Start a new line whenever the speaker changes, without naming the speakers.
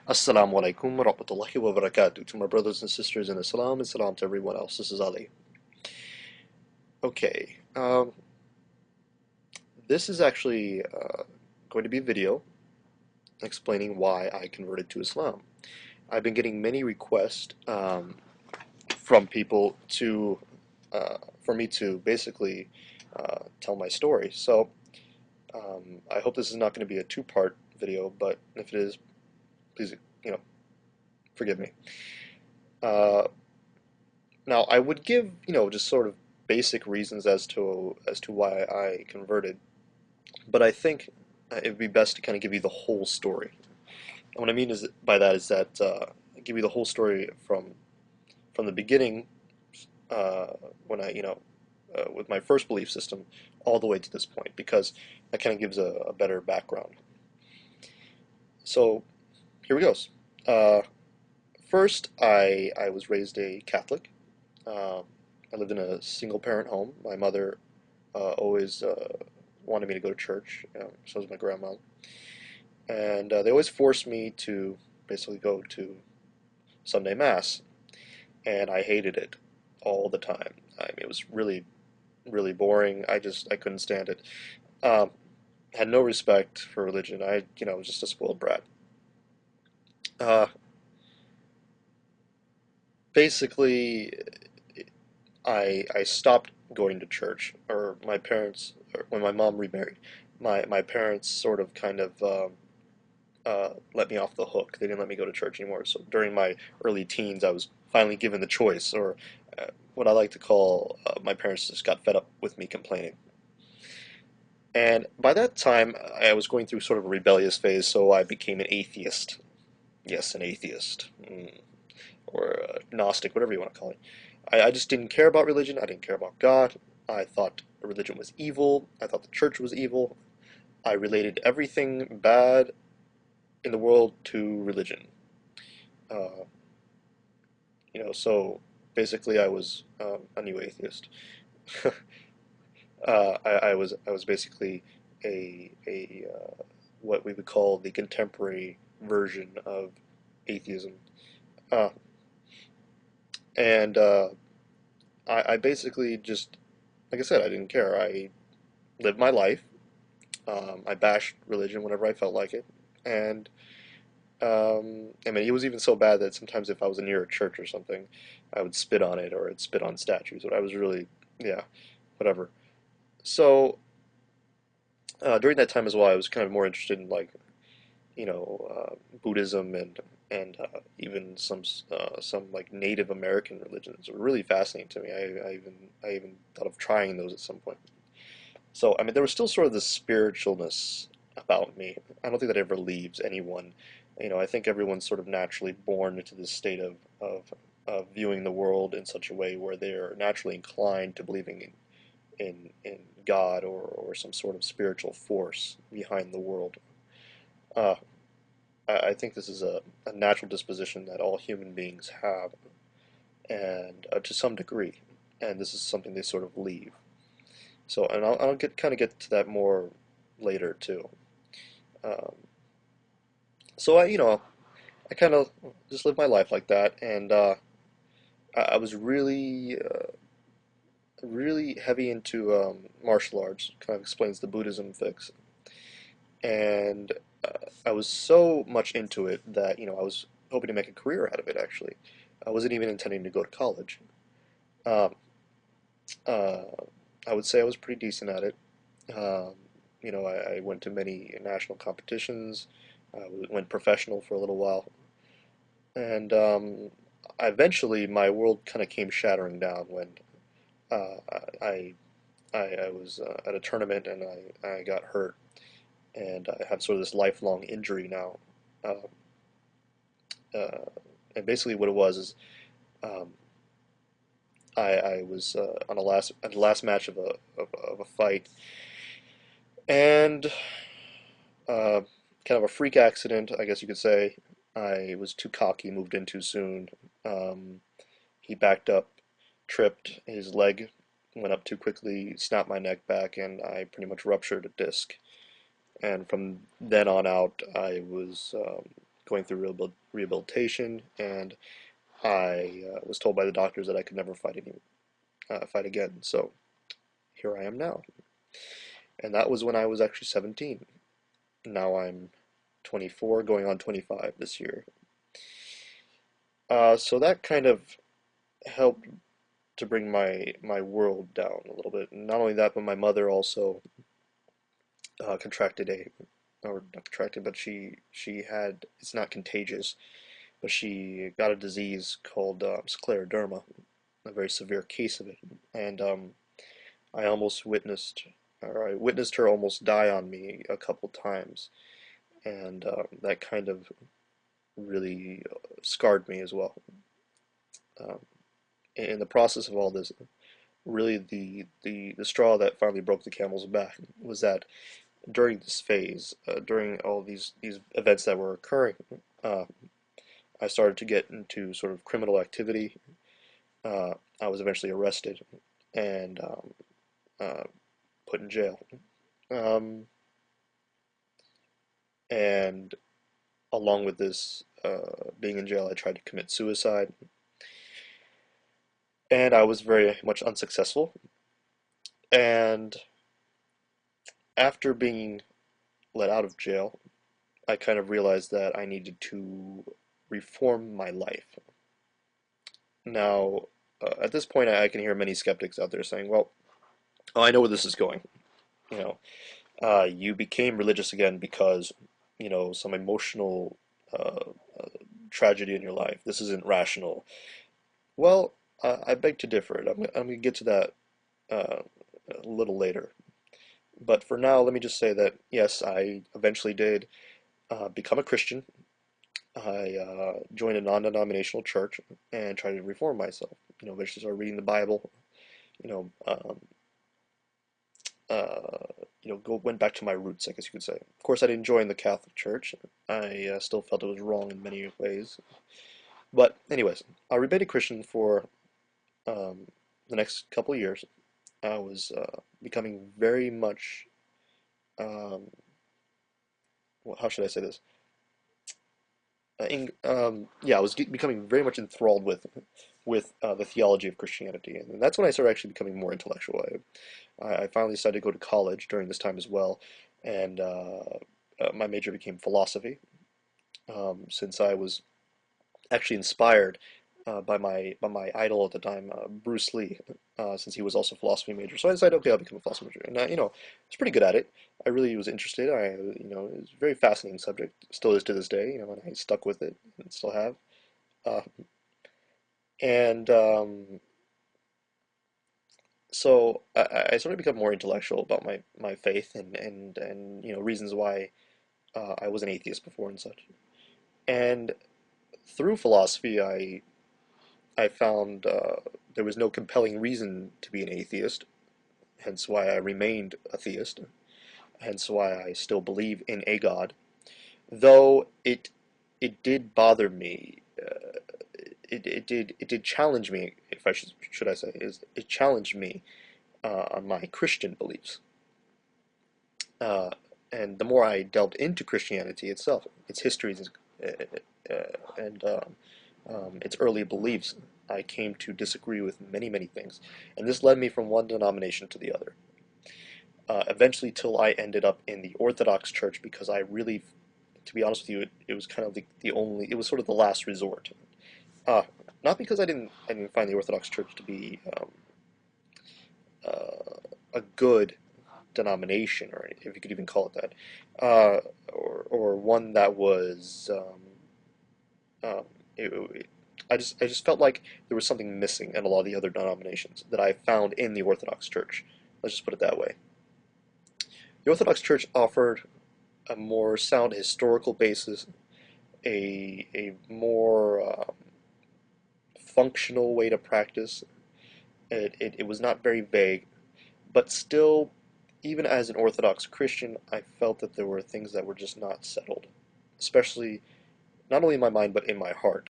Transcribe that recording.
Assalamu alaikum wa rahmatullahi wa barakatuh. To my brothers and sisters in Islam and salam to everyone else. This is Ali. Okay, this is actually going to be a video explaining why I converted to Islam. I've been getting many requests from people to for me to basically tell my story. So I hope this is not going to be a two-part video, but if it is, please, forgive me. Uh, Now, I would give, just sort of basic reasons as to why I converted, but I think it would be best to kind of give you the whole story. And what I mean is by that is that give you the whole story from the beginning, uh, when with my first belief system, all the way to this point, because that kind of gives a better background. So here we goes. Uh, First, I was raised a Catholic. Um, I lived in a single parent home. My mother always wanted me to go to church, so was my grandma. And they always forced me to basically go to Sunday Mass, and I hated it all the time. I mean, it was really, really boring. I couldn't stand it. Um, had no respect for religion. Was just a spoiled brat. Uh, Basically, I stopped going to church, or my parents, or when my mom remarried, my parents sort of kind of let me off the hook. They didn't let me go to church anymore. So during my early teens, I was finally given the choice, or what I like to call my parents just got fed up with me complaining. And by that time, I was going through sort of a rebellious phase, so I became an atheist. Yes, an atheist. Or Gnostic, whatever you want to call it. I just didn't care about religion. I didn't care about God. I thought religion was evil. I thought the church was evil. I related everything bad in the world to religion. Uh, so basically, I was a new atheist. I was basically a what we would call the contemporary version of atheism, uh, and I basically just, like I said, I didn't care. I lived my life. I bashed religion whenever I felt like it, and I mean, it was even so bad that sometimes if I was near a church or something, I would spit on it or I'd spit on statues. But I was really, yeah, whatever. So during that time as well, I was kind of more interested in like Buddhism and even some like Native American religions were really fascinating to me. I even thought of trying those at some point. So I mean, there was still sort of this spiritualness about me. I don't think that ever leaves anyone. I think everyone's sort of naturally born into this state of viewing the world in such a way where they're naturally inclined to believing in God or some sort of spiritual force behind the world. Uh, I think this is a natural disposition that all human beings have, and to some degree, and this is something they sort of leave. So, and I'll get to that more later too. Um, so I kind of just lived my life like that, and I was really heavy into martial arts. Kind of explains the Buddhism fix, and I was so much into it that I was hoping to make a career out of it. Actually, I wasn't even intending to go to college. Um, uh, I would say I was pretty decent at it. Um, I went to many national competitions. I went professional for a little while, and eventually my world kind of came shattering down when uh, I, I was at a tournament and I got hurt, and I have sort of this lifelong injury now. Uh, uh, and basically, what it was is um, I was on the last match of a fight, and uh, kind of a freak accident, I guess you could say. I was too cocky, moved in too soon. Um, he backed up, tripped, his leg went up too quickly, snapped my neck back, and I pretty much ruptured a disc. And from then on out, I was going through rehabilitation, and I was told by the doctors that I could never fight again. So here I am now, and that was when I was actually 17. Now I'm 24, going on 25 this year. So that kind of helped to bring my world down a little bit. And not only that, but my mother also contracted or not contracted, but she had, it's not contagious, but she got a disease called scleroderma, a very severe case of it, and I witnessed her almost die on me a couple times, and that kind of really scarred me as well. Um, in the process of all this, really the straw that finally broke the camel's back was that during this phase, during all these events that were occurring, uh, I started to get into sort of criminal activity. I was eventually arrested and uh, put in jail. Um, and along with this, being in jail, I tried to commit suicide, and I was very much unsuccessful. And after being let out of jail, I kind of realized that I needed to reform my life. Now, at this point, I can hear many skeptics out there saying, "Well, oh, I know where this is going. You know, you became religious again because, some emotional uh, tragedy in your life. This isn't rational." Well, I beg to differ. I'm going to get to that uh, a little later. But for now, let me just say that yes, I eventually did become a Christian. I joined a non-denominational church and tried to reform myself. Eventually started reading the Bible. You know, um, went back to my roots, I guess you could say. Of course, I didn't join the Catholic Church. I still felt it was wrong in many ways. But anyways, I remained a Christian for um, the next couple of years. I was becoming very much, um, well, how should I say this? Yeah, I was becoming very much enthralled with the theology of Christianity, and that's when I started actually becoming more intellectual. I finally decided to go to college during this time as well, and my major became philosophy, since I was actually inspired by my idol at the time, Bruce Lee, since he was also a philosophy major. So I decided, okay, I'll become a philosophy major, and I was pretty good at it. I really was interested. It was a very fascinating subject, still is to this day. And I stuck with it and still have. Uh, and So I sort of become more intellectual about my faith and reasons why I was an atheist before and such. And through philosophy, I found there was no compelling reason to be an atheist, hence why I remained a theist, hence why I still believe in a God. Though it did bother me, it did challenge me, if I should I say, is it challenged me on my Christian beliefs. Uh, and the more I delved into Christianity itself, its histories, and its early beliefs, I came to disagree with many, many things. And this led me from one denomination to the other. Eventually, till I ended up in the Orthodox Church because I really, to be honest with you, it was kind of the only, it was sort of the last resort. Uh, Not because I didn't find the Orthodox Church to be a good denomination, or if you could even call it that, or one that was um, I just felt like there was something missing in a lot of the other denominations that I found in the Orthodox Church. Let's just put it that way. The Orthodox Church offered a more sound historical basis, a more functional way to practice. It was not very vague, but still, even as an Orthodox Christian, I felt that there were things that were just not settled, especially not only in my mind but in my heart.